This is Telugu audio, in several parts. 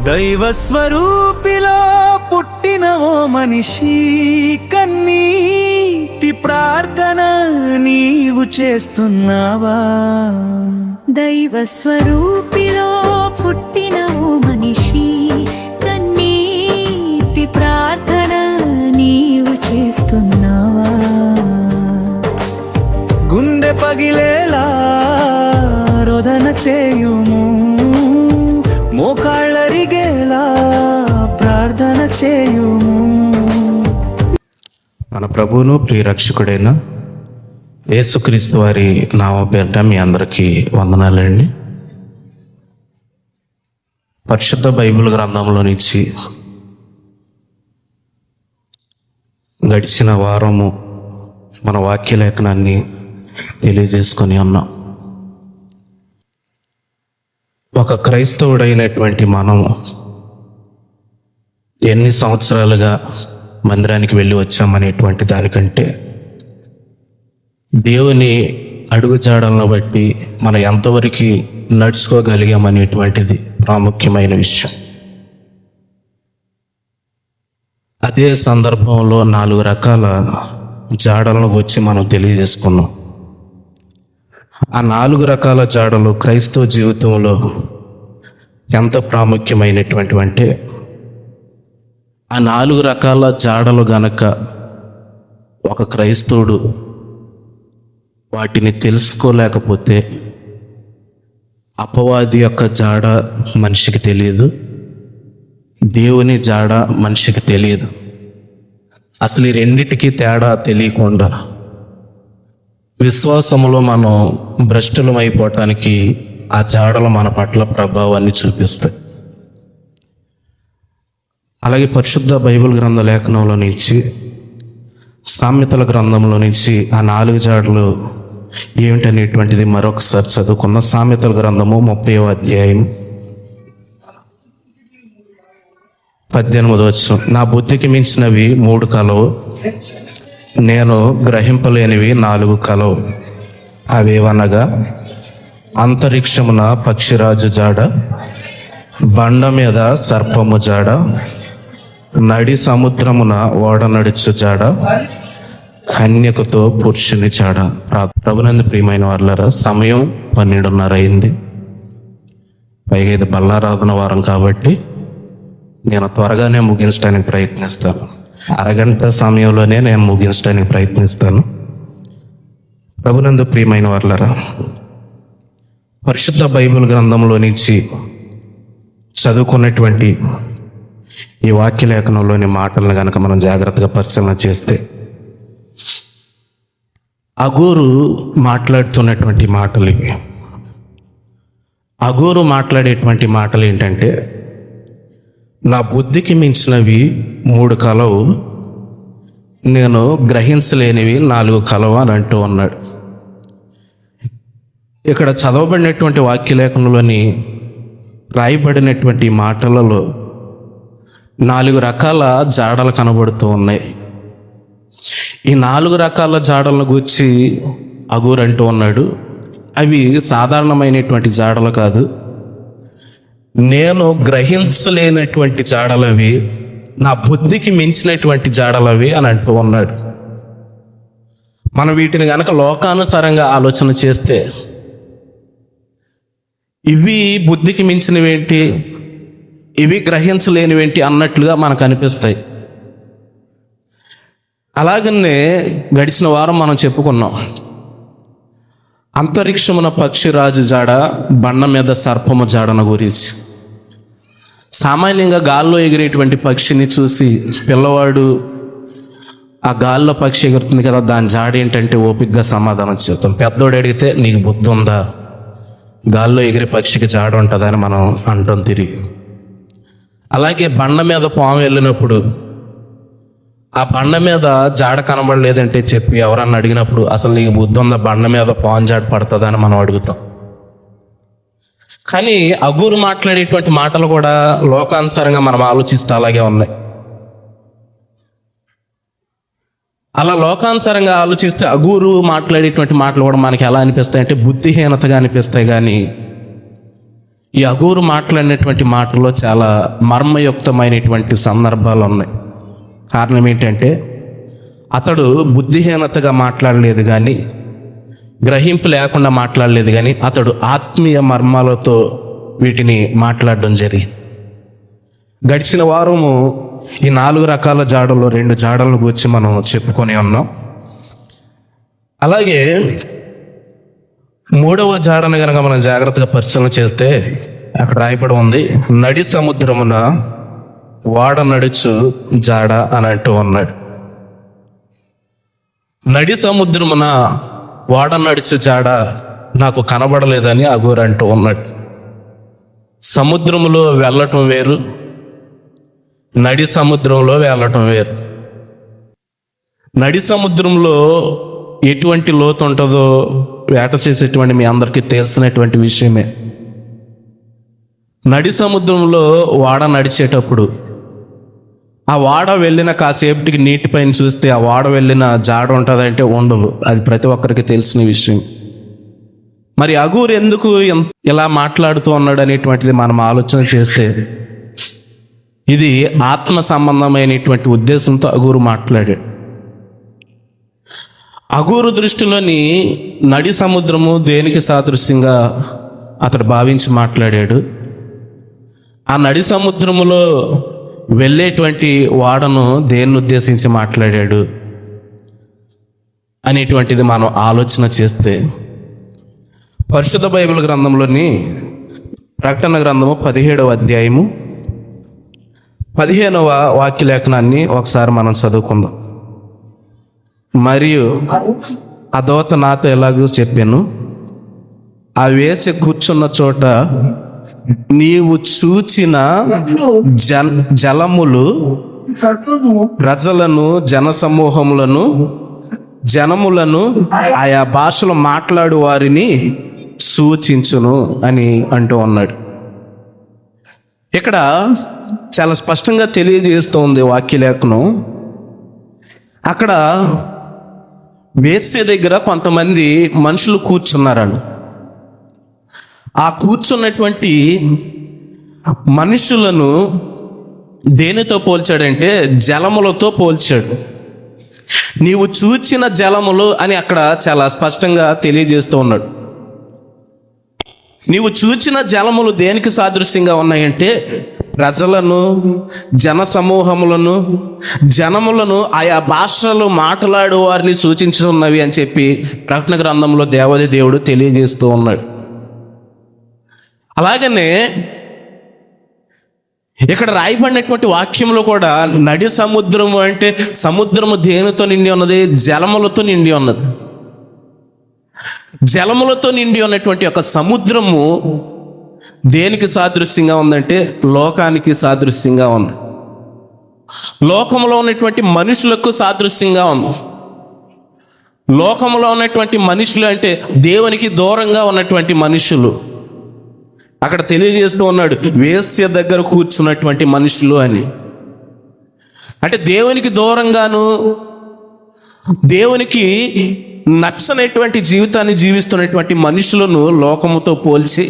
దైవ స్వరూపిలో పుట్టిన ఓ మనిషి, కన్నీటి ప్రార్థన నీవు చేస్తున్నావా? దైవ స్వరూపిలో పుట్టిన ఓ మనిషి, కన్నీటి ప్రార్థన నీవు చేస్తున్నావా? గుండె పగిలేలా రోదన చేయుము, మోకాళ్ళరిగేలా ప్రార్థన చేయుము. మన ప్రభువును ప్రియరక్షకుడైన యేసుక్రీస్తు వారి నామపేరిట మీ అందరికీ వందనాలండి. పరిశుద్ధ బైబిల్ గ్రంథంలో నుంచి గడిచిన వారము మన వాక్య లేఖనాన్ని తెలియజేసుకొని ఉన్నాం. ఒక క్రైస్తవుడైనటువంటి మనం ఎన్ని సంవత్సరాలుగా మందిరానికి వెళ్ళి వచ్చామనేటువంటి దానికంటే దేవుని అడుగుజాడలను బట్టి మనం ఎంతవరకు నడుచుకోగలిగామనేటువంటిది ప్రాముఖ్యమైన విషయం. అదే సందర్భంలో 4 రకాల జాడలను వచ్చి మనం తెలియజేసుకున్నాం. ఆ 4 రకాల జాడలు క్రైస్తవ జీవితంలో ఎంత ప్రాముఖ్యమైనటువంటి అంటే, ఆ 4 రకాల జాడలు గనక ఒక క్రైస్తవుడు వాటిని తెలుసుకోలేకపోతే అపవాది యొక్క జాడ మనిషికి తెలియదు, దేవుని జాడ మనిషికి తెలియదు. అసలు ఈ రెండిటికి తేడా తెలియకుండా విశ్వాసములో మనం భ్రష్టులం అయిపోవటానికి ఆ జాడలు మన పట్ల ప్రభావాన్ని చూపిస్తాయి. అలాగే పరిశుద్ధ బైబిల్ గ్రంథ లేఖనంలో నుంచి, సామెతల గ్రంథంలో నుంచి ఆ 4 జాడలు ఏమిటనేటువంటిది మరొకసారి చదువుకున్న. సామెతల గ్రంథము 30వ అధ్యాయం 18వ వచనం. నా బుద్ధికి మించినవి 3 కలవు, నేను గ్రహింపలేనివి 4 కలవు. అవేవనగా అంతరిక్షమున పక్షిరాజు జాడ, బండ మీద సర్పము జాడ, నడి సముద్రమున ఓడ నడుచు జాడ, కన్యకతో పురుషుని జాడ. ప్రభునందు ప్రియమైన వాళ్ళారా, సమయం 12:30 అయింది. పైగా ఇది బల్లారాధన వారం కాబట్టి నేను త్వరగానే ముగించడానికి ప్రయత్నిస్తాను. అరగంట సమయంలోనే నేను ముగించడానికి ప్రయత్నిస్తాను. ప్రభునందు ప్రియమైన వాళ్ళారా, పరిశుద్ధ బైబిల్ గ్రంథంలో నుంచి చదువుకున్నటువంటి ఈ వాక్య లేఖనంలోని మాటలను కనుక మనం జాగ్రత్తగా పరిశీలన చేస్తే, అగూరు మాట్లాడుతున్నటువంటి మాటలు ఇవి. అగూరు మాట్లాడేటువంటి మాటలు ఏంటంటే, నా బుద్ధికి మించినవి 3 కలవు, నేను గ్రహించలేనివి 4 కలవు అని అంటూ ఉన్నాడు. ఇక్కడ చదవబడినటువంటి వాక్యలేఖనంలోని రాయబడినటువంటి మాటలలో 4 రకాల జాడలు కనబడుతూ ఉన్నాయి. ఈ 4 రకాల జాడలను గూర్చి అగూరు అంటూ ఉన్నాడు, అవి సాధారణమైనటువంటి జాడలు కాదు, నేను గ్రహించలేనటువంటి జాడలవి, నా బుద్ధికి మించినటువంటి జాడలవి అని అంటూ ఉన్నాడు. మనం వీటిని కనుక లోకానుసారంగా ఆలోచన చేస్తే, ఇవి బుద్ధికి మించినవేంటి, ఇవి గ్రహించలేనివేంటి అన్నట్లుగా మనకు అనిపిస్తాయి. అలాగనే గడిచిన వారం మనం చెప్పుకున్నాం, అంతరిక్షమున పక్షిరాజు జాడ, బండ మీద సర్పము జాడన గురించి. సామాన్యంగా గాల్లో ఎగిరేటువంటి పక్షిని చూసి పిల్లవాడు ఆ గాల్లో పక్షి ఎగురుతుంది కదా, దాని జాడ ఏంటంటే ఓపికగా సమాధానం చెప్తాం. పెద్దోడు అడిగితే నీకు బుద్ధి ఉందా, గాల్లో ఎగిరే పక్షికి జాడ ఉంటుందా అని మనం అంటాం తిరిగి. అలాగే బండ మీద పాము వెళ్ళినప్పుడు ఆ బండ మీద జాడ కనబడలేదంటే చెప్పి ఎవరన్నా అడిగినప్పుడు, అసలు నీకు బుద్ధి ఉందా, బండ మీద పాము జాడ పడుతుందా అని మనం అడుగుతాం. కానీ అగూరు మాట్లాడేటువంటి మాటలు కూడా లోకానుసారంగా మనం ఆలోచిస్తే అలాగే ఉన్నాయి. అలా లోకానుసారంగా ఆలోచిస్తే అగూరు మాట్లాడేటువంటి మాటలు కూడా మనకి ఎలా అనిపిస్తాయి అంటే బుద్ధిహీనతగా అనిపిస్తాయి. కానీ ఈ అగూరు మాట్లాడినటువంటి మాటల్లో చాలా మర్మయుక్తమైనటువంటి సందర్భాలు ఉన్నాయి. కారణం ఏంటంటే అతడు బుద్ధిహీనతగా మాట్లాడలేదు కానీ, గ్రహింపు లేకుండా మాట్లాడలేదు కానీ, అతడు ఆత్మీయ మర్మాలతో వీటిని మాట్లాడడం జరిగింది. గడిచిన వారము ఈ 4 రకాల జాడల్లో 2 జాడలను గురించి మనం చెప్పుకొని ఉన్నాం. అలాగే 3వ జాడను కనుక మనం జాగ్రత్తగా పరిశీలన చేస్తే అక్కడ రాయబడి ఉంది, నడి సముద్రమున వాడ నడుచు జాడ అని అంటూ ఉన్నాడు. నడి సముద్రమున వాడ నడుచు జాడ నాకు కనబడలేదని అగూరు అంటూ ఉన్నాడు. సముద్రములో వెళ్ళటం వేరు, నడి సముద్రంలో వెళ్ళటం వేరు. నడి సముద్రంలో ఎటువంటి లోతు ఉంటుందో వేట చేసేటువంటి మీ అందరికీ తెలిసినటువంటి విషయమే. నడి సముద్రంలో వాడ నడిచేటప్పుడు ఆ వాడ వెళ్ళిన కాసేపటికి నీటిపైన చూస్తే ఆ వాడ వెళ్ళిన జాడ ఉంటుందంటే ఉండదు. అది ప్రతి ఒక్కరికి తెలిసిన విషయం. మరి అగూరు ఎందుకు ఇలా మాట్లాడుతూ ఉన్నాడు అనేటువంటిది మనం ఆలోచన చేస్తే, ఇది ఆత్మ సంబంధమైనటువంటి ఉద్దేశంతో అగూరు మాట్లాడాడు. అగూరు దృష్టిలోని నడి సముద్రము దేనికి సాదృశ్యంగా అతడు భావించి మాట్లాడాడు? ఆ నడి సముద్రములో వెళ్ళేటువంటి వాడను దేన్ని ఉద్దేశించి మాట్లాడాడు అనేటువంటిది మనం ఆలోచన చేస్తే, పరిశుద్ధ బైబిల్ గ్రంథంలోని ప్రకటన గ్రంథము 17వ అధ్యాయము 15వ వాక్యలేఖనాన్ని ఒకసారి మనం చదువుకుందాం. మరియు ఆ దూత నాతో ఎలాగో చెప్పాను, ఆ వేసి కూర్చున్న చోట నీవు చూచిన జలములు ప్రజలను, జనసమూహములను, జనములను, ఆయా భాషలు మాట్లాడు వారిని సూచించును అని అంటూ ఉన్నాడు. ఇక్కడ చాలా స్పష్టంగా తెలియజేస్తూ ఉంది వాక్యలేఖనం. అక్కడ వేసే దగ్గర కొంతమంది మనుషులు కూర్చున్నారని, ఆ కూర్చున్నటువంటి మనుషులను దేనితో పోల్చాడంటే జలములతో పోల్చాడు. నీవు చూచిన జలములు అని అక్కడ చాలా స్పష్టంగా తెలియజేస్తూ ఉన్నాడు. నీవు చూచిన జలములు దేనికి సాదృశ్యంగా ఉన్నాయంటే ప్రజలను, జన సమూహములను, జనములను, ఆయా భాషలు మాట్లాడు వారిని సూచించున్నవి అని చెప్పి ప్రకటన గ్రంథంలో దేవాది దేవుడు తెలియజేస్తూ ఉన్నాడు. అలాగనే ఇక్కడ రాయబడినటువంటి వాక్యంలో కూడా నడి సముద్రము అంటే సముద్రము దేనితో నిండి ఉన్నది? జలములతో నిండి ఉన్నది. జలములతో నిండి ఉన్నటువంటి ఒక సముద్రము దేనికి సాదృశ్యంగా ఉందంటే లోకానికి సాదృశ్యంగా ఉంది. లోకంలో ఉన్నటువంటి మనుషులకు సాదృశ్యంగా ఉంది. లోకంలో ఉన్నటువంటి మనుషులు అంటే దేవునికి దూరంగా ఉన్నటువంటి మనుషులు. అక్కడ తెలియజేస్తూ ఉన్నాడు, వేశ్య దగ్గర కూర్చున్నటువంటి మనుషులు అని. అంటే దేవునికి దూరంగాను, దేవునికి నచ్చనటువంటి జీవితాన్ని జీవిస్తున్నటువంటి మనుషులను లోకముతో పోల్చి,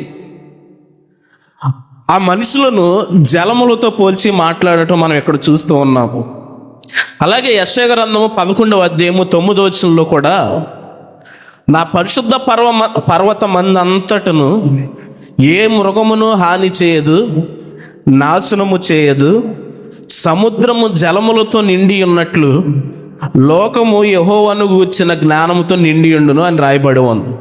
ఆ మనుషులను జలములతో పోల్చి మాట్లాడటం మనం ఇక్కడ చూస్తూ ఉన్నాము. అలాగే యెషయా గ్రంథము 11వ అధ్యాయము 9వ వచనంలో కూడా, నా పరిశుద్ధ పర్వతమందంతటను ఏ మృగమును హాని చేయదు, నాశనము చేయదు, సముద్రము జలములతో నిండి ఉన్నట్లు లోకము యెహోవాను గూర్చిన జ్ఞానముతో నిండి ఉండును అని రాయబడి ఉంది.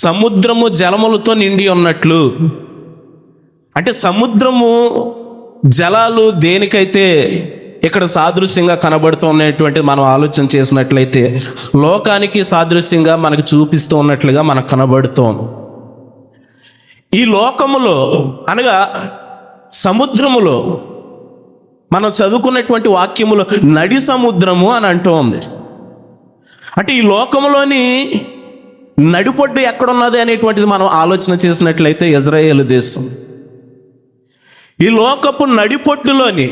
సముద్రము జలములతో నిండి ఉన్నట్లు అంటే సముద్రము జలాలు దేనికైతే ఇక్కడ సాదృశ్యంగా కనబడుతూ ఉన్నటువంటిది మనం ఆలోచన చేసినట్లయితే లోకానికి సాదృశ్యంగా మనకు చూపిస్తూ ఉన్నట్లుగా మనకు కనబడుతోంది. ఈ లోకములో అనగా సముద్రములో మనం చదువుకున్నటువంటి వాక్యములో నడి సముద్రము అని అంటూ ఉంది. అంటే ఈ లోకములోని నడిపొడ్డు ఎక్కడున్నది అనేటువంటిది మనం ఆలోచన చేసినట్లయితే ఇజ్రాయేలు దేశం. ఈ లోకపు నడిపొడ్డులోని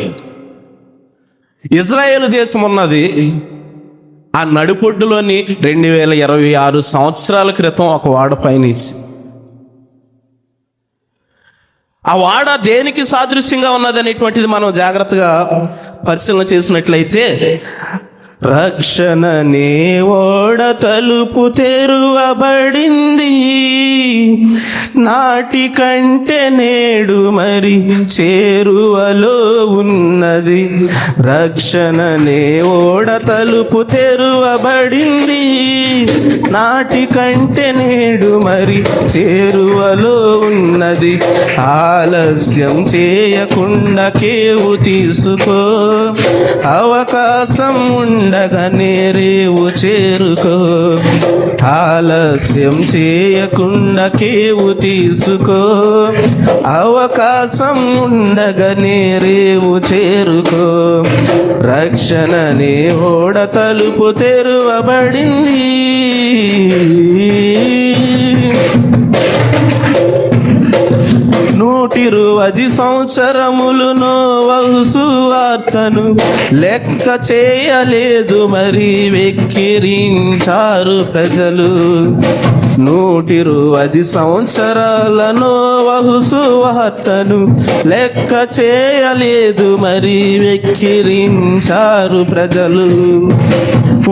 ఇజ్రాయేలు దేశం ఉన్నది. ఆ నడిపొడ్డులోని 2026 సంవత్సరాల క్రితం ఒక వాడ పయనించి ఆ వాడ దేనికి సాదృశ్యంగా ఉన్నది అనేటువంటిది మనం జాగ్రత్తగా పరిశీలన చేసినట్లయితే, రక్షణ నే ఓడ తలుపు తెరువబడింది, నాటి కంటే నేడు మరి చేరువలో ఉన్నది. రక్షణ నే ఓడ తలుపు తెరువబడింది, నాటి కంటే నేడు మరి చేరువలో ఉన్నది. ఆలస్యం చేయకుండా కేవు తీసుకో, అవకాశం ఉండగానే రేవు చేరుకో. ఆలస్యం చేయకుండా కేవు తీసుకో, అవకాశం ఉండగానే రేవు చేరుకో. రక్షణనే ఓడ తలుపు తెరువబడింది. నూటిరువది సంవత్సరములు నోవహు సువార్తను లెక్క చేయలేదు, మరి వెక్కిరించారు ప్రజలు. 120 సంవత్సరాల నోవహు సువార్తను లెక్క చేయలేదు, మరి వెక్కిరించారు ప్రజలు.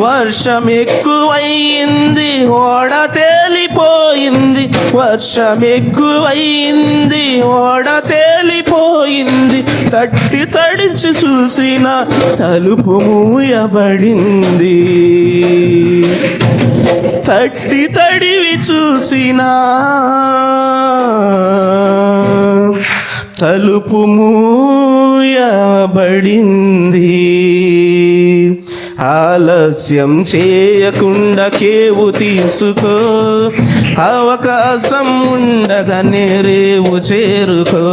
వర్షం ఎక్కువయింది, ఓడ తేలిపోయింది. వర్షం ఎక్కువయింది, ఓడ తేలిపోయింది. తట్టి తడిచి చూసిన తలుపు మూయబడింది. తట్టి తడివి చూసిన తలుపు మూయబడింది. ఆలస్యం చేయకుండా కేవు తీసుకో, అవకాశం ఉండగానే రేవు చేరుకో.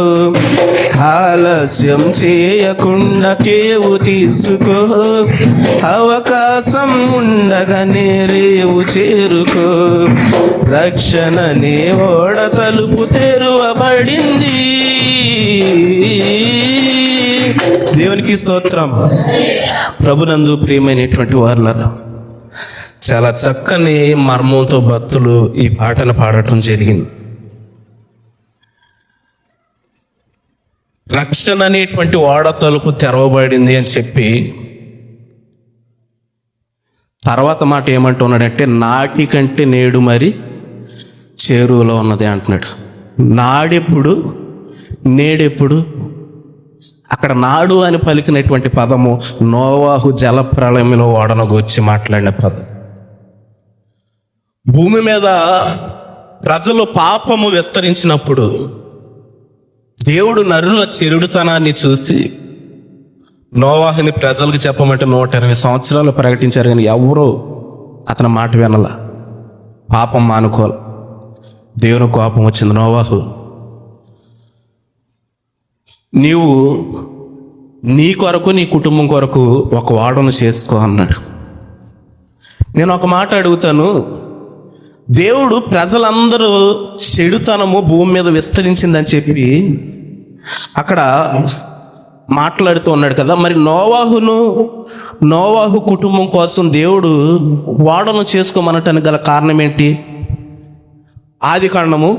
ఆలస్యం చేయకుండా కేవు తీసుకో, అవకాశం ఉండగానే రేవు చేరుకో. రక్షణనే ఓడ తలుపు తెరువబడింది. దేవునికి స్తోత్రం. ప్రభునందు ప్రియమైనటువంటి వారులారా, చాలా చక్కని మర్మంతో భక్తులు ఈ పాటను పాడటం జరిగింది. రక్షణ అనేటువంటి ఓడ తలుపు తెరవబడింది అని చెప్పి తర్వాత మాట ఏమంటున్నాడంటే, నాటి కంటే నేడు మరి చేరువలో ఉన్నది అంటున్నాడు. నాడెప్పుడు నేడెప్పుడు? అక్కడ నాడు అని పలికినటువంటి పదము నోవాహు జలప్రళయంలో ఓడను గూర్చి మాట్లాడిన పదం. భూమి మీద ప్రజలు పాపము విస్తరించినప్పుడు దేవుడు నరుల చెడుతనాన్ని చూసి నోవాహుని ప్రజలకు చెప్పమంటే 120 సంవత్సరాలు ప్రకటించారు, కానీ ఎవరూ అతని మాట వినల. పాపం మానుకోవాలి. దేవుని కోపం వచ్చింది. నోవాహు, నీవు నీ కొరకు నీ కుటుంబం కొరకు ఒక ఓడను చేసుకో అన్నాడు. నేను ఒక మాట అడుగుతాను. దేవుడు ప్రజలందరూ చెడుతనము భూమి మీద విస్తరించిందని చెప్పి అక్కడ మాట్లాడుతూ ఉన్నాడు కదా, మరి నోవాహు కుటుంబం కోసం దేవుడు ఓడను చేసుకోమనటానికి గల కారణం ఏంటి? ఆదికాండము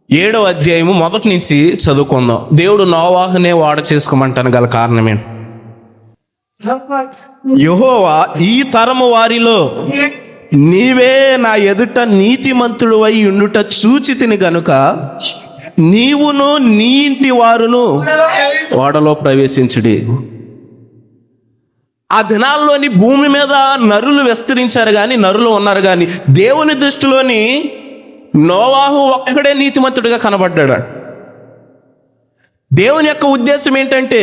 7వ అధ్యాయము 1 నుంచి చదువుకుందాం. దేవుడు నోవాహునే ఓడ చేసుకోమంటాను గల కారణం ఏంటి? యెహోవా, ఈ తరము వారిలో నీవే నా ఎదుట నీతిమంతుడు అయి ఉండుట చూచితిని గనుక నీవును నీ ఇంటి వారును ఓడలో ప్రవేశించుడి. ఆ దినాల్లోని భూమి మీద నరులు విస్తరించారు కానీ, నరులు ఉన్నారు కానీ, దేవుని దృష్టిలోని నోవాహు ఒక్కడే నీతిమంతుడిగా కనబడ్డాడు. దేవుని యొక్క ఉద్దేశం ఏంటంటే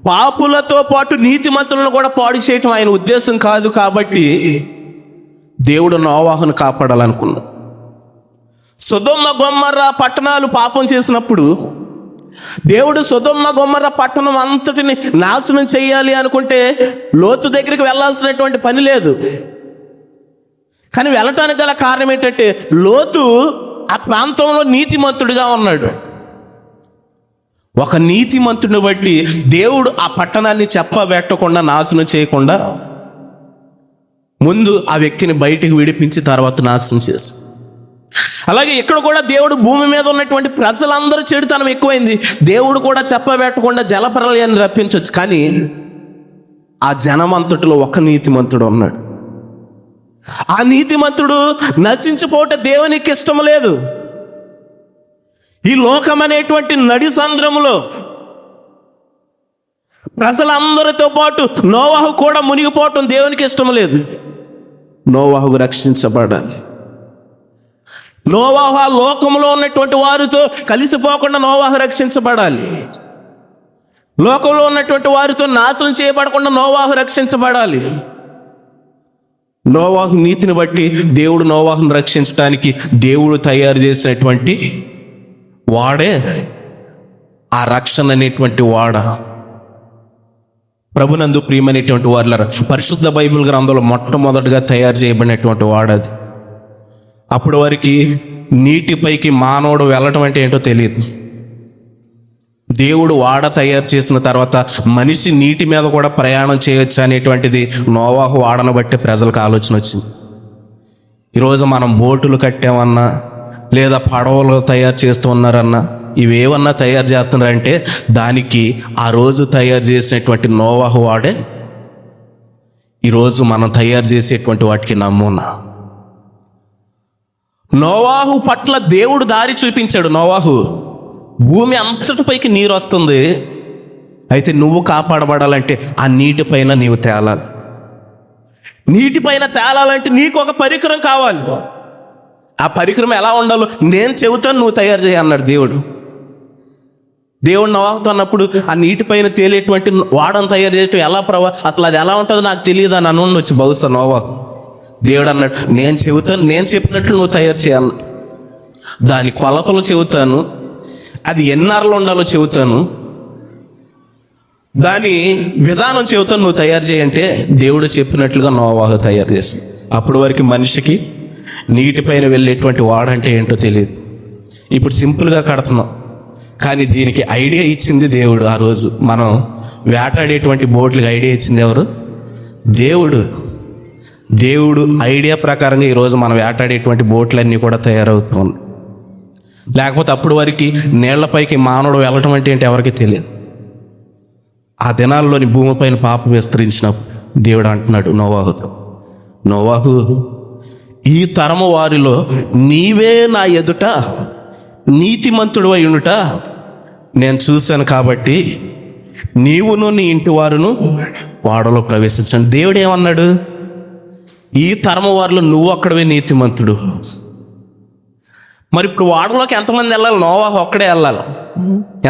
పాపులతో పాటు నీతిమంతులను కూడా పాడు చేయటం ఆయన ఉద్దేశం కాదు. కాబట్టి దేవుడు నోవాహును కాపాడాలనుకున్నాడు. సొదొమ గొమొర్రా పట్టణాలు పాపం చేసినప్పుడు దేవుడు సొదొమ గొమొర్రా పట్టణం అంతటిని నాశనం చేయాలి అనుకుంటే లోతు దగ్గరికి వెళ్ళాల్సినటువంటి పని లేదు. కానీ వెళ్ళటానికి గల కారణం ఏంటంటే లోతు ఆ ప్రాంతంలో నీతిమంతుడిగా ఉన్నాడు. ఒక నీతిమంతుడిని బట్టి దేవుడు ఆ పట్టణాన్ని చెప్పబెట్టకుండా, నాశనం చేయకుండా ముందు ఆ వ్యక్తిని బయటికి విడిపించి తర్వాత నాశనం చేసి, అలాగే ఇక్కడ కూడా దేవుడు భూమి మీద ఉన్నటువంటి ప్రజలందరూ చెడుతనం ఎక్కువైంది. దేవుడు కూడా చెప్పబెట్టకుండా జలప్రలయాన్ని రప్పించవచ్చు, కానీ ఆ జనమంతటిలో ఒక నీతిమంతుడు ఉన్నాడు. ఆ నీతిమంతుడు నశించిపోవటం దేవునికి ఇష్టం లేదు. ఈ లోకం అనేటువంటి నడి సంద్రములో ప్రజలందరితో పాటు నోవాహు కూడా మునిగిపోవటం దేవునికి ఇష్టం లేదు. నోవాహు రక్షించబడాలి. నోవాహు ఆ లోకంలో ఉన్నటువంటి వారితో కలిసిపోకుండా నోవాహు రక్షించబడాలి. లోకంలో ఉన్నటువంటి వారితో నాశనం చేయబడకుండా నోవాహు రక్షించబడాలి. నోవాహు నీతిని బట్టి దేవుడు నోవాహును రక్షించడానికి దేవుడు తయారు చేసినటువంటి వాడే ఆ రక్షణ అనేటువంటి వాడ. ప్రభునందు ప్రియమైనటువంటి వారులారా, పరిశుద్ధ బైబిల్ గ్రంథంలో మొట్టమొదటిగా తయారు చేయబడినటువంటి వాడది. అప్పుడు వారికి నీటిపైకి మానవుడు వెళ్ళటం అంటే ఏంటో తెలియదు. దేవుడు వాడ తయారు చేసిన తర్వాత మనిషి నీటి మీద కూడా ప్రయాణం చేయొచ్చు అనేటువంటిది నోవాహు వాడను బట్టి ప్రజలకు ఆలోచన వచ్చింది. ఈరోజు మనం బోటులు కట్టామన్నా లేదా పడవలు తయారు చేస్తూ ఉన్నారన్నా, ఇవేమన్నా తయారు చేస్తున్నారంటే దానికి ఆ రోజు తయారు చేసినటువంటి నోవాహు వాడే ఈరోజు మనం తయారు చేసేటువంటి వాటికి నమూనా. నోవాహు పట్ల దేవుడు దారి చూపించాడు. నోవాహు, భూమి అంతటిపైకి నీరు వస్తుంది, అయితే నువ్వు కాపాడబడాలంటే ఆ నీటిపైన నీవు తేలాలి. నీటిపైన తేలాలంటే నీకు ఒక పరికరం కావాలి. ఆ పరికరం ఎలా ఉండాలో నేను చెబుతాను, నువ్వు తయారు చేయ అన్నాడు దేవుడు. దేవుడు నోవాహుతో అన్నప్పుడు ఆ నీటిపైన తేలేటువంటి వాడను తయారు చేయటం ఎలా ప్రభా, అసలు అది ఎలా ఉంటుందో నాకు తెలియదు అని అనొచ్చు బహుశా నోవాహు. దేవుడు అన్నాడు, నేను చెబుతాను, నేను చెప్పినట్లు నువ్వు తయారు చేయాలి. దాని కొలతలు చెబుతాను, అది ఎన్నాళ్ళు ఉండాలో చెబుతాను, దాని విధానం చెబుతాను, నువ్వు తయారు చేయంటే దేవుడు చెప్పినట్లుగా నోవాహు తయారు చేసి. అప్పటి వరకు మనిషికి నీటిపైన వెళ్ళేటువంటి వాడంటే ఏంటో తెలియదు. ఇప్పుడు సింపుల్గా కడుతున్నాం, కానీ దీనికి ఐడియా ఇచ్చింది దేవుడు. ఆ రోజు మనం వేటాడేటువంటి బోట్లకి ఐడియా ఇచ్చింది ఎవరు? దేవుడు. దేవుడు ఐడియా ప్రకారంగా ఈరోజు మనం వేటాడేటువంటి బోట్లన్నీ కూడా తయారవుతూ ఉన్నాయి. లేకపోతే అప్పుడు వరకు నీళ్లపైకి మానవుడు వెళ్ళటం అంటే ఏంటి ఎవరికి తెలియదు. ఆ దినాల్లోని భూమిపైన పాపం విస్తరించినప్పుడు దేవుడు అంటున్నాడు నోవాహుతో, నోవాహు, ఈ తరము వారిలో నీవే నా ఎదుట నీతిమంతుడు అయి ఉండుట నేను చూశాను, కాబట్టి నీవును నీ ఇంటి వారును వాడలో ప్రవేశించండి. దేవుడు ఏమన్నాడు? ఈ తరము వారిలో నువ్వు అక్కడవే నీతిమంతుడు. మరి ఇప్పుడు వాడలోకి ఎంతమంది వెళ్ళాలి? నోవాహు ఒక్కడే వెళ్ళాలి.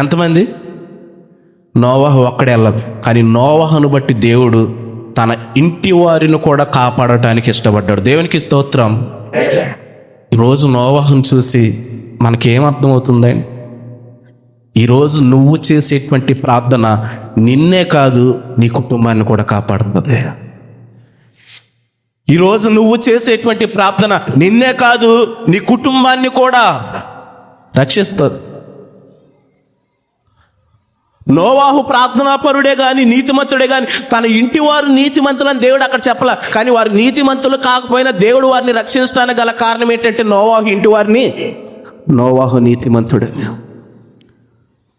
ఎంతమంది? నోవాహు ఒక్కడే వెళ్ళాలి. కానీ నోవాహును బట్టి దేవుడు తన ఇంటి వారిని కూడా కాపాడటానికి ఇష్టపడ్డాడు. దేవునికి స్తోత్రం. ఈరోజు నోవాహును చూసి మనకేమర్థమవుతుందండి? ఈరోజు నువ్వు చేసేటువంటి ప్రార్థన నిన్నే కాదు నీ కుటుంబాన్ని కూడా కాపాడుతుంది. ఈరోజు నువ్వు చేసేటువంటి ప్రార్థన నిన్నే కాదు నీ కుటుంబాన్ని కూడా రక్షిస్తుంది. నోవాహు ప్రార్థనాపరుడే కానీ నీతిమంతుడే కానీ తన ఇంటి వారు నీతిమంతులని దేవుడు అక్కడ చెప్పలే. కానీ వారు నీతిమంతులు కాకపోయినా దేవుడు వారిని రక్షించడానికి గల కారణం ఏంటంటే నోవాహు ఇంటి వారిని, నోవాహు నీతిమంతుడే.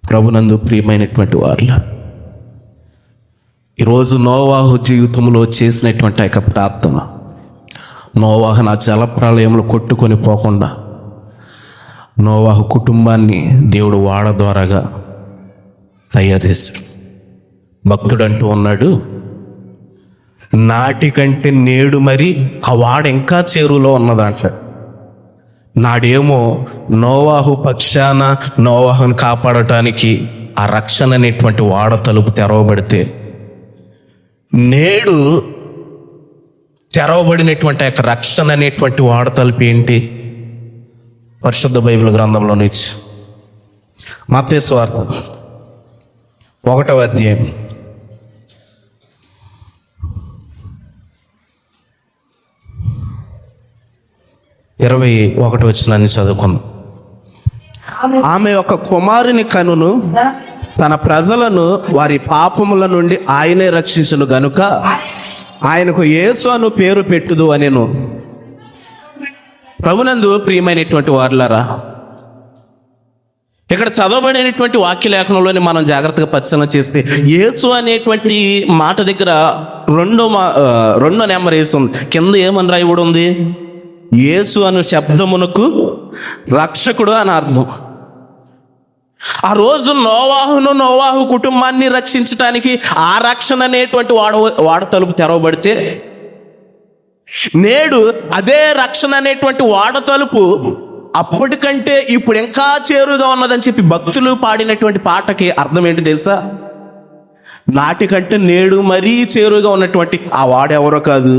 ప్రభునందు ప్రియమైనటువంటి వారుల, ఈరోజు నోవాహు జీవితంలో చేసినటువంటి యొక్క ప్రార్థన, నోవాహు నా జలప్రలయంలో కొట్టుకొని పోకుండా నోవాహు కుటుంబాన్ని దేవుడు వాడ ద్వారాగా తయారు చేశాడు. భక్తుడు అంటూ ఉన్నాడు, నాటికంటే నేడు మరి ఆ వాడ ఇంకా చేరువలో ఉన్నదంట. నాడేమో నోవాహు పక్షాన నోవాహును కాపాడటానికి ఆ రక్షణ అనేటువంటి వాడ తలుపు తెరవబడితే, నేడు తెరవబడినటువంటి యొక్క రక్షణ అనేటువంటి వాడ తలుపు ఏంటి? పరిశుద్ధ బైబిల్ గ్రంథంలో నుంచి మత్తయి సువార్త 1వ అధ్యాయం 21వ వచనాన్ని చదువుకుందాం. ఆమె ఒక కుమారుని కనును తన ప్రజలను వారి పాపముల నుండి ఆయనే రక్షించును గనుక ఆయనకు యేసు అను పేరు పెట్టుదు అనెను. ప్రభునందు ప్రియమైనటువంటి వారులారా, ఇక్కడ చదవబడినటువంటి వాక్య లేఖనంలోని మనం జాగ్రత్తగా పరిశీలన చేస్తే యేసు అనేటువంటి మాట దగ్గర రెండో నెంబర్ వేస్తుంది. కింద ఏమని రాయబడి ఉంది? యేసు అను శబ్దమునకు రక్షకుడు అని అర్థం. ఆ రోజు నోవాహు కుటుంబాన్ని రక్షించడానికి ఆ రక్షణ అనేటువంటి వాడ తలుపు తెరవబడితే, నేడు అదే రక్షణ అనేటువంటి వాడ తలుపు అప్పటికంటే ఇప్పుడు ఇంకా చేరుగా ఉన్నదని చెప్పి భక్తులు పాడినటువంటి పాటకి అర్థం ఏంటి తెలుసా? నాటికంటే నేడు మరీ చేరుగా ఉన్నటువంటి ఆ వాడెవరో కాదు,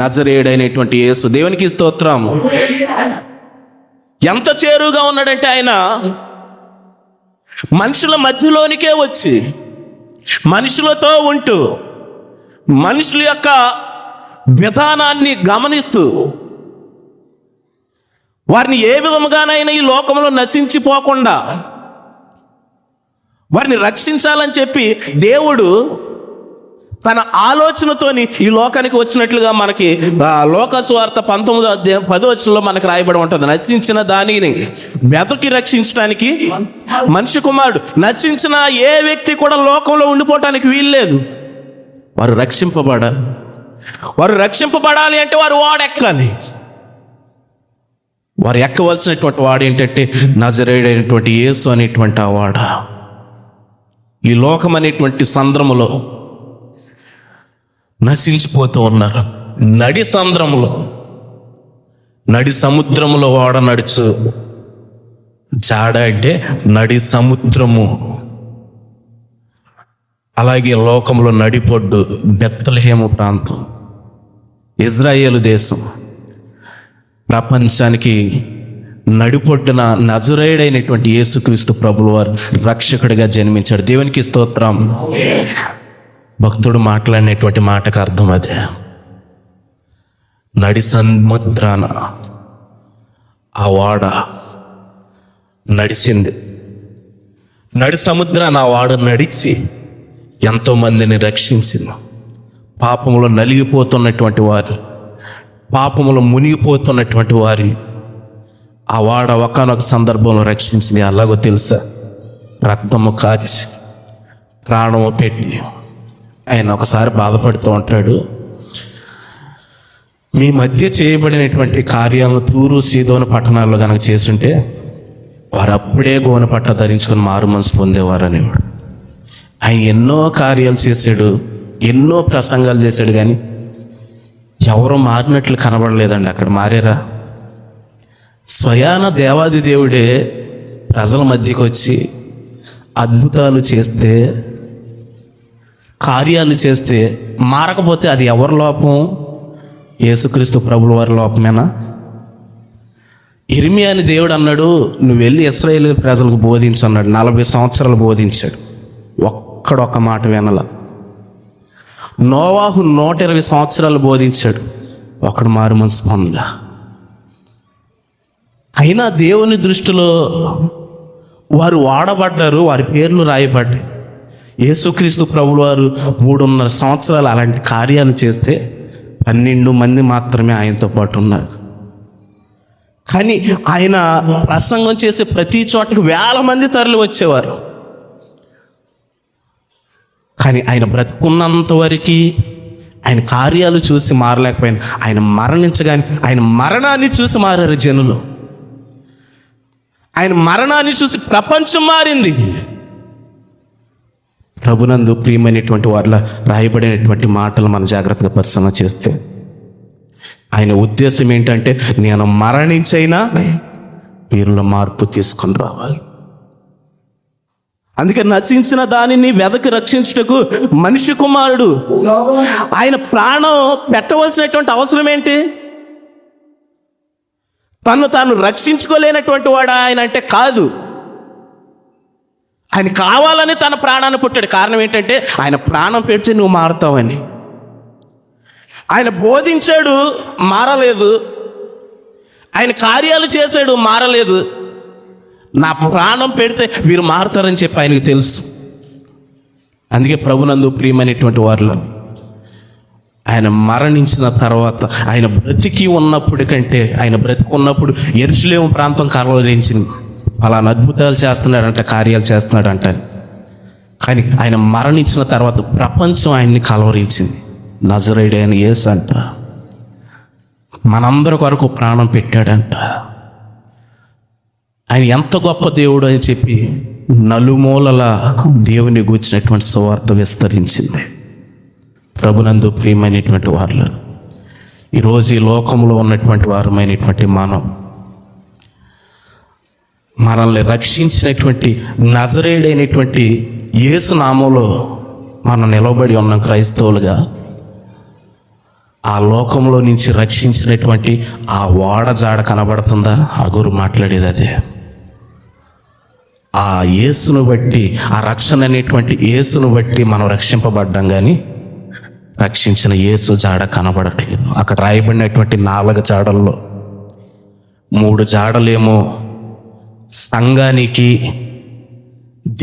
నజరేయుడైనటువంటి యేసు. దేవునికి స్తోత్రం. ఎంత చేరుగా ఉన్నాడంటే ఆయన మనుషుల మధ్యలోనికే వచ్చి మనుషులతో ఉంటూ మనుషుల యొక్క విధానాన్ని గమనిస్తూ వారిని ఏ విధముగానైనా ఈ లోకంలో నశించిపోకుండా వారిని రక్షించాలని చెప్పి దేవుడు తన ఆలోచనతోని ఈ లోకానికి వచ్చినట్లుగా మనకి లోకాసు వార్త 19:10 మనకి రాయబడి ఉంటుంది. నశించిన దానిని వెతకి రక్షించడానికి మనిషి కుమారుడు. నశించిన ఏ వ్యక్తి కూడా లోకంలో ఉండిపోవటానికి వీల్లేదు. వారు రక్షింపబడాలి అంటే వారు వాడెక్కాలి. వారు ఎక్కవలసినటువంటి వాడు ఏంటంటే నజరేయుడైనటువంటి యేసు అనేటువంటి ఆ వాడ. ఈ లోకం అనేటువంటి సంద్రములో నశించిపోతూ ఉన్నారు. నడి సముద్రములో వాడ నడుచు. జాడ అంటే నడి సముద్రము. అలాగే లోకంలో నడిపొడ్డు బెత్లెహేము ప్రాంతం, ఇజ్రాయేలు దేశం. ప్రపంచానికి నడిపొడ్డున నజరేయుడైనటువంటి యేసుక్రీస్తు ప్రభువు వారు రక్షకుడిగా జన్మించాడు. దేవునికి స్తోత్రం. భక్తుడు మాట్లాడినటువంటి మాటకు అర్థం అదే. నడి సముద్రాన ఆ వాడ నడిచింది. నడి సముద్రాన ఆ వాడ నడిచి ఎంతో మందిని రక్షించింది. పాపములో నలిగిపోతున్నటువంటి వారు, పాపములో మునిగిపోతున్నటువంటి వారి ఆ వాడ ఒకానొక సందర్భంలో రక్షించింది. అలాగో తెలుసా? రక్తము కాచి ప్రాణము పెట్టి ఆయన ఒకసారి బాధపడుతూ ఉంటాడు. మీ మధ్య చేయబడినటువంటి కార్యాలను తూరు సీదోను పట్టణాల్లో కనుక చేస్తుంటే వారు అప్పుడే గోనె పట్ట ధరించుకొని మారు మనసు పొందేవారు అనేవాడు. ఆయన ఎన్నో కార్యాలు చేశాడు, ఎన్నో ప్రసంగాలు చేశాడు, కానీ ఎవరో మారినట్లు కనబడలేదండి. అక్కడ మారారా? స్వయాన దేవాది దేవుడే ప్రజల మధ్యకి వచ్చి అద్భుతాలు చేస్తే, కార్యాలు చేస్తే మారకపోతే అది ఎవరి లోపం? యేసుక్రీస్తు ప్రభుల వారి లోపమేనా? ఇర్మియాని దేవుడు అన్నాడు, నువ్వు వెళ్ళి ఇశ్రాయేలు ప్రజలకు బోధించు అన్నాడు. 40 సంవత్సరాలు బోధించాడు, ఒక్క మాట వినల. నోవాహు 120 సంవత్సరాలు బోధించాడు, ఒక్కడు మారు మనసు పొందలా. అయినా దేవుని దృష్టిలో వారు వాడబడ్డారు, వారి పేర్లు రాయబడ్డాయి. యేసుక్రీస్తు ప్రభుల వారు 3.5 సంవత్సరాలు అలాంటి కార్యాలు చేస్తే 12 మంది మాత్రమే ఆయనతో పాటు ఉన్నారు. కానీ ఆయన ప్రసంగం చేసే ప్రతి చోటకి 1000 మంది తరలి వచ్చేవారు. కానీ ఆయన బ్రతుకున్నంత వరకు ఆయన కార్యాలు చూసి మారలేకపోయినా, ఆయన మరణించగానే ఆయన మరణాన్ని చూసి మారారు జనులు. ఆయన మరణాన్ని చూసి ప్రపంచం మారింది. ప్రభునందు ప్రియమైనటువంటి వారిలా రాయబడినటువంటి మాటలు మన జాగ్రత్తగా పరిశీలన చేస్తే ఆయన ఉద్దేశం ఏంటంటే, నేను మరణించైనా వీరిలో మార్పు తీసుకొని రావాలి. అందుకే నశించిన దానిని వెదకి రక్షించుటకు మనిషి కుమారుడు ఆయన ప్రాణం పెట్టవలసినటువంటి అవసరం ఏంటి? తాను రక్షించుకోలేనటువంటి వాడు ఆయన అంటే కాదు. ఆయన కావాలని తన ప్రాణాన్ని పుట్టాడు. కారణం ఏంటంటే ఆయన ప్రాణం పెడితే నువ్వు మారుతావని. ఆయన బోధించాడు, మారలేదు. ఆయన కార్యాలు చేశాడు, మారలేదు. నా ప్రాణం పెడితే వీరు మారుతారని చెప్పి ఆయనకు తెలుసు. అందుకే ప్రభునందు ప్రియమైనటువంటి వారిలో ఆయన మరణించిన తర్వాత ఆయన బ్రతికి ఉన్నప్పుడు కంటే ఆయన బ్రతికి ఉన్నప్పుడు యెరూషలేము ప్రాంతం కలవరించింది. అలాన అద్భుతాలు చేస్తున్నాడంట, కార్యాలు చేస్తున్నాడంట. కానీ ఆయన మరణించిన తర్వాత ప్రపంచం ఆయన్ని కలవరించింది. నజరేయుడైన యేసు అంట మనందరి కొరకు ప్రాణం పెట్టాడంట. ఆయన ఎంత గొప్ప దేవుడు అని చెప్పి నలుమూలల దేవుని గూర్చినటువంటి సువార్త విస్తరించింది. ప్రభునందు ప్రియమైనటువంటి వారు, ఈరోజు ఈ లోకంలో ఉన్నటువంటి వారమైనటువంటి మనల్ని రక్షించినటువంటి నజరేయుడైనటువంటి యేసు నామంలో మనం నిలబడి ఉన్నాం క్రైస్తవులుగా. ఆ లోకంలో నుంచి రక్షించినటువంటి ఆ ఓడ జాడ కనబడుతుందా? అగురు మాట్లాడేది అదే. ఆ యేసును బట్టి, ఆ రక్షణ అనేటువంటి యేసును బట్టి మనం రక్షింపబడ్డాం, కానీ రక్షించిన యేసు జాడ కనబడట్లేదు. అక్కడ రాయబడినటువంటి 4 జాడల్లో 3 జాడలేమో సంఘానికి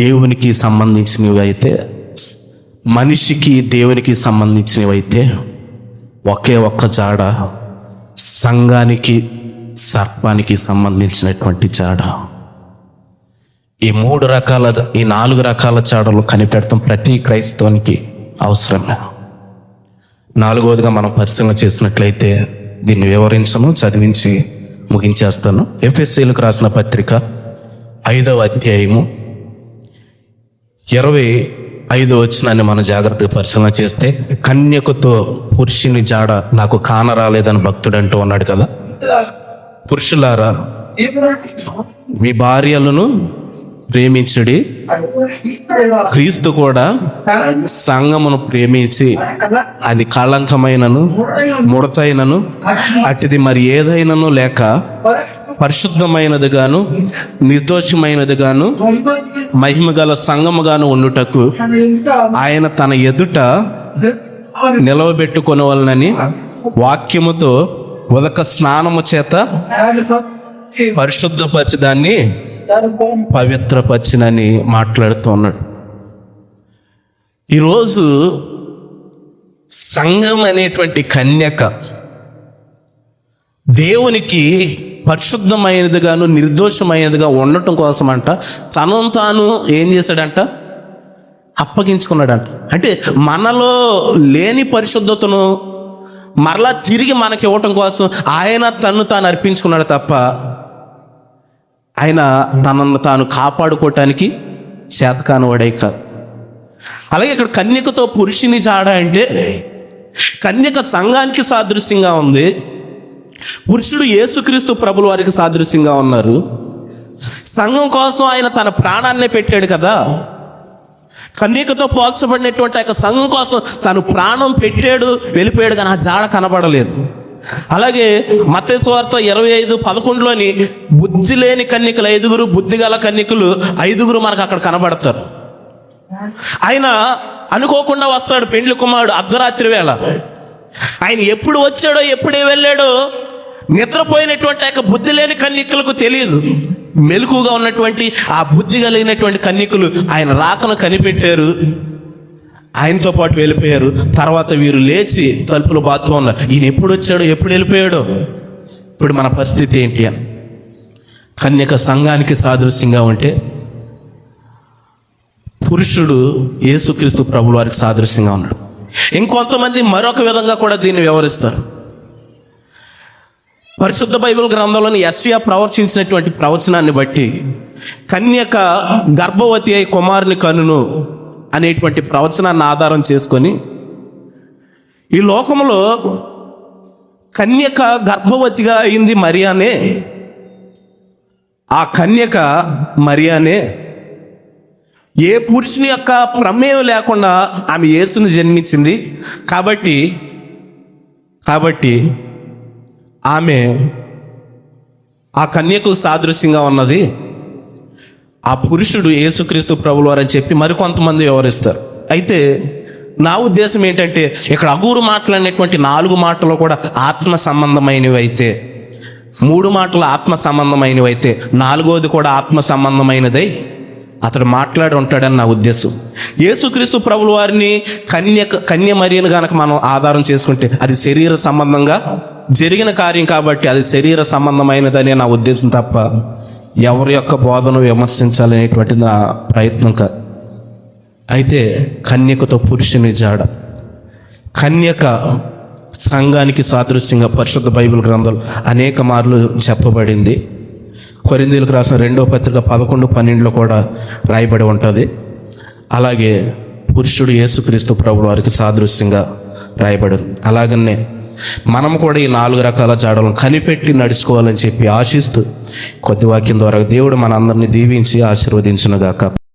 దేవునికి సంబంధించినవి అయితే, మనిషికి దేవునికి సంబంధించినవి అయితే, ఒకే ఒక్క జాడ సంఘానికి సర్పానికి సంబంధించినటువంటి జాడ. ఈ 4 రకాల జాడలు కనిపెడతాం ప్రతి క్రైస్తవునికి అవసరమే. 4వదిగా మనం పరిశీలన చేసినట్లయితే, దీన్ని వివరించను, చదివించి ముగించేస్తాను. ఎఫెసీయులకు రాసిన పత్రిక 5వ అధ్యాయము 25వ వచనాన్ని మనం జాగ్రత్తగా పరిశీలన చేస్తే, కన్యకతో పురుషుని జాడ నాకు కానరాలేదని భక్తుడు అంటూ ఉన్నాడు కదా. పురుషులారా, మీ భార్యలను ప్రేమించుడి, క్రీస్తు కూడా సంఘమును ప్రేమించి అది కళంకమైనను ముడతైనను అటుది మరి ఏదైనను లేక పరిశుద్ధమైనది గాను నిర్దోషమైనది గాను మహిమగల సంఘముగాను ఉండుటకు ఆయన తన ఎదుట నిలవబెట్టుకొనవలనని వాక్యముతో ఉదక స్నానము చేత పరిశుద్ధపరిచి దాన్ని పవిత్రపరిచినని మాట్లాడుతూ ఉన్నాడు. ఈరోజు సంఘం అనేటువంటి కన్యక దేవునికి పరిశుద్ధమైనదిగాను నిర్దోషమైనదిగా ఉండటం కోసం అంట తనను తాను ఏం చేశాడంట? అప్పగించుకున్నాడంట. అంటే మనలో లేని పరిశుద్ధతను మరలా తిరిగి మనకి ఇవ్వటం కోసం ఆయన తన్ను తాను అర్పించుకున్నాడు తప్ప ఆయన తనను తాను కాపాడుకోవటానికి చేతకానివాడే కాదు. అలాగే ఇక్కడ కన్యకతో పురుషుని జాడ అంటే కన్యక సంఘానికి సాదృశ్యంగా ఉంది, పురుషుడు యేసుక్రీస్తు ప్రభుల వారికి సాదృశ్యంగా ఉన్నారు. సంఘం కోసం ఆయన తన ప్రాణాన్నే పెట్టాడు కదా. కన్యకతో పోల్చబడినటువంటి ఆ సంఘం కోసం తను ప్రాణం పెట్టాడు, వెళ్ళిపోయాడు, కానీ ఆ జాడ కనబడలేదు. అలాగే మత్తయి సువార్త 25:11లోని బుద్ధి లేని కన్యకలు 5, బుద్ధి గల కన్యకలు 5 మనకు అక్కడ కనబడతారు. ఆయన అనుకోకుండా వస్తాడు పెండ్లి కుమారుడు అర్ధరాత్రి వేళ. ఆయన ఎప్పుడు వచ్చాడో ఎప్పుడే వెళ్ళాడో నిద్రపోయినటువంటి ఆ బుద్ధి లేని కన్యకలకు తెలియదు. మెలకుగా ఉన్నటువంటి ఆ బుద్ధి కలిగినటువంటి కన్యకలు ఆయన రాకను కనిపెట్టారు, ఆయనతో పాటు వెళ్ళిపోయారు. తర్వాత వీరు లేచి తలుపులు బాత్లో ఉన్నారు. ఈయన ఎప్పుడు వచ్చాడో ఎప్పుడు వెళ్ళిపోయాడో. ఇప్పుడు మన పరిస్థితి ఏంటి అని, కన్యక సంఘానికి సాదృశ్యంగా ఉంటే పురుషుడు యేసుక్రీస్తు ప్రభుల వారికి సాదృశ్యంగా ఉన్నాడు. ఇంకొంతమంది మరొక విధంగా కూడా దీన్ని వివరిస్తారు. పరిశుద్ధ బైబిల్ గ్రంథంలోని యెషయా ప్రవచించినటువంటి ప్రవచనాన్ని బట్టి కన్యక గర్భవతి అయి కుమారుని కనును అనేటువంటి ప్రవచనాన్ని ఆధారం చేసుకొని ఈ లోకంలో కన్యక గర్భవతిగా అయింది మరియానే. ఆ కన్యక మరియానే ఏ పురుషుని యొక్క ప్రమేయం లేకుండా ఆమె యేసును జన్మించింది. కాబట్టి ఆమె ఆ కన్యకు సాదృశ్యంగా ఉన్నది. ఆ పురుషుడు యేసుక్రీస్తు ప్రభుల వారు అని చెప్పి మరికొంతమంది వివరిస్తారు. అయితే నా ఉద్దేశం ఏంటంటే, ఇక్కడ అగూరు మాట్లాడినటువంటి 4 మాటలు కూడా ఆత్మ సంబంధమైనవి అయితే, 3 మాటలు ఆత్మ సంబంధమైనవి అయితే 4వది కూడా ఆత్మ సంబంధమైనదై అతడు మాట్లాడి ఉంటాడని నా ఉద్దేశం. యేసుక్రీస్తు ప్రభుల వారిని కన్య మరియను గనక మనం ఆధారం చేసుకుంటే అది శరీర సంబంధంగా జరిగిన కార్యం కాబట్టి అది శరీర సంబంధమైనదనే నా ఉద్దేశం తప్ప ఎవరి యొక్క బోధను విమర్శించాలనేటువంటి నా ప్రయత్నం కాదు. అయితే కన్యకతో పురుషుని జాడ, కన్యక సంఘానికి సాదృశ్యంగా పరిశుద్ధ బైబిల్ గ్రంథాలు అనేక మార్లు చెప్పబడింది. కొరింథీయులకు రాసిన 2వ పత్రిక 11:12 కూడా రాయబడి ఉంటుంది. అలాగే పురుషుడు యేసుక్రీస్తు ప్రభుల వారికి సాదృశ్యంగా రాయబడి. అలాగనే మనం కూడా ఈ 4 రకాల జాడలను కనిపెట్టి నడుచుకోవాలని చెప్పి ఆశిస్తూ కొద్ది వాక్యం ద్వారా దేవుడు మన అందరినీ దీవించి ఆశీర్వదించునుగాక.